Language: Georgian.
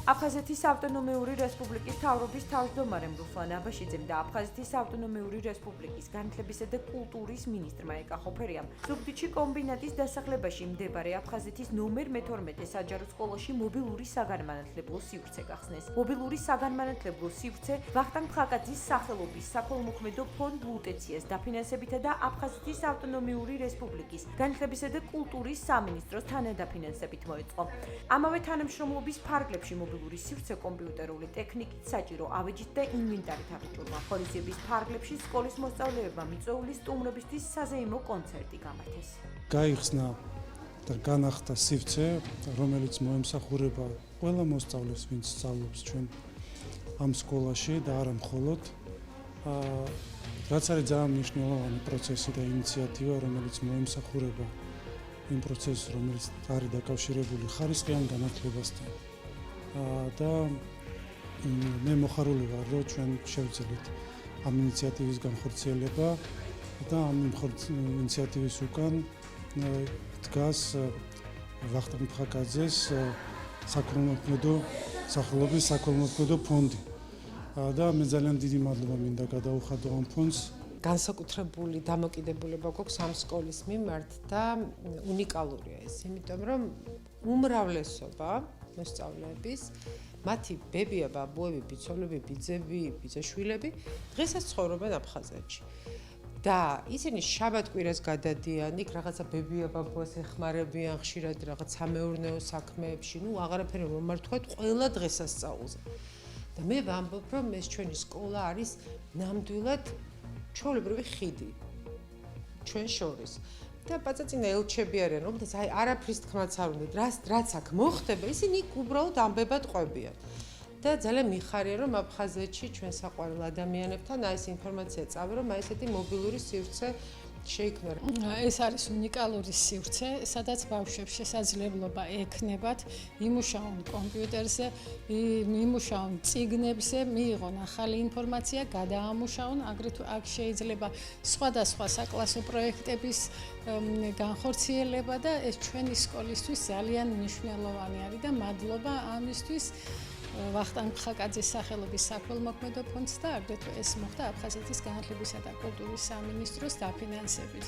აფხაზეთის ავტონომიური რესპუბლიკის მთავრობის თავმჯდომარემ რუსლან აბაშიძემ და აფხაზეთის ავტონომიური რესპუბლიკის განათლებისა და კულტურის მინისტრმა ეკა ხოფერიამ ზუგდიდში კომბინატის დასახლებაში მდებარე აფხაზეთის ნომერ მე-12 საჯარო სკოლაში მობილური საგანმანათლებლო სივრცე გახსნეს. მობილური საგანმანათლებლო სივრცე ვახტანგ ფხაკაძის სახელობის საქველმოქმედო ფონდ ლუტეციას დაფინანსებითა და აფხაზეთის ავტონომიური რესპუბლიკის განათლებისა და კულტურის სამინისტროს თანადაფინანსებით მოეწყო. ამავე თანამშრომლობის ფარგლებში მობილური სივრცე კომპიუტერული ტექნიკით საჭირო ავეჯით და ინვენტარით აღჭურვა. ღონისძიების ფარგლებში სკოლის მოსწავლეებმა მიწვეული სტუმრებისთვის საზეიმო კონცერტი გამართეს. გაიხსნა და განახდა სივრცე, რომელიც მოემსახურება ყველა მოსწავლეს, ვინც სწავლობს ჩვენ ამ სკოლაში და არა მხოლოდ. რაც არის ძალიან მნიშვნელოვანი პროცესი და ინიციატივა, რომელიც მოემსახურება იმ პროცესს, რომელიც არის დაკავშირებული ხარისხიან განათლებასთან. და მე მოხარული ვარ, რომ ჩვენ შევძლებთ ამ ინიციატივის განხორციელება და ამ ინიციატივის უკან დგას ვახტანგ ფხაკაძეს სახელობის საქველმოქმედო ფონდი. და მე ძალიან დიდი მადლობა მინდა გადაუხადო ამ ფონდს. განსაკუთრებული დამოკიდებულება გვაქვს ამ სკოლის მიმართ და უნიკალურია ეს, იმიტომ რომ უმრავლესობა მოსწავლეების, მათი ბებია, ბაბუები, ბიცოლები, ბიძები, ბიძაშვილები დღესაც ცხოვრობენ აფხაზეთში. და ისინი შაბათ-კვირას გადადიან, იქ რაღაცა ბებია, ბაბუას ეხმარებიან ხშირად რაღაც სამეურნეო საქმეებში, აღარაფერი მომართვათ ყველა დღესასწაულზე. და მე ვამბობ, რომ ეს ჩვენი სკოლა არის ნამდვილად ჩვეულებრივი ხიდი ჩვენ შორის. და პაწაწინა ელჩები არიან, რომელთაც არაფრის თქმაც არ უნდა, რაც აქ მოხდება, ისინი უბრალოდ ამბებად ყვებიან. და ძალიან მიხარია, რომ აფხაზეთში ჩვენ საყვარელ ადამიანებთან ეს ინფორმაცია წავე, რომ ესეთი მობილური სივრცე შეიქმნა. ეს არის უნიკალური სივრცე, სადაც ბავშვებს შესაძლებლობა ექნებათ იმუშაონ კომპიუტერზე, იმუშაონ წიგნებზე, მიიღონ ახალი ინფორმაცია, გადაამუშაონ, აგრეთვე აქ შეიძლება სხვადასხვა საკლასო პროექტების განხორციელება და ეს ჩვენი სკოლისთვის ძალიან მნიშვნელოვანი არის და მადლობა ამისთვის ვახტანგ ფხაკაძის სახელობის საქველმოქმედო ფონდს და აგრეთვე ეს მოხდა აფხაზეთის განათლებისა და კულტურის სამინისტროს დაფინანსებით.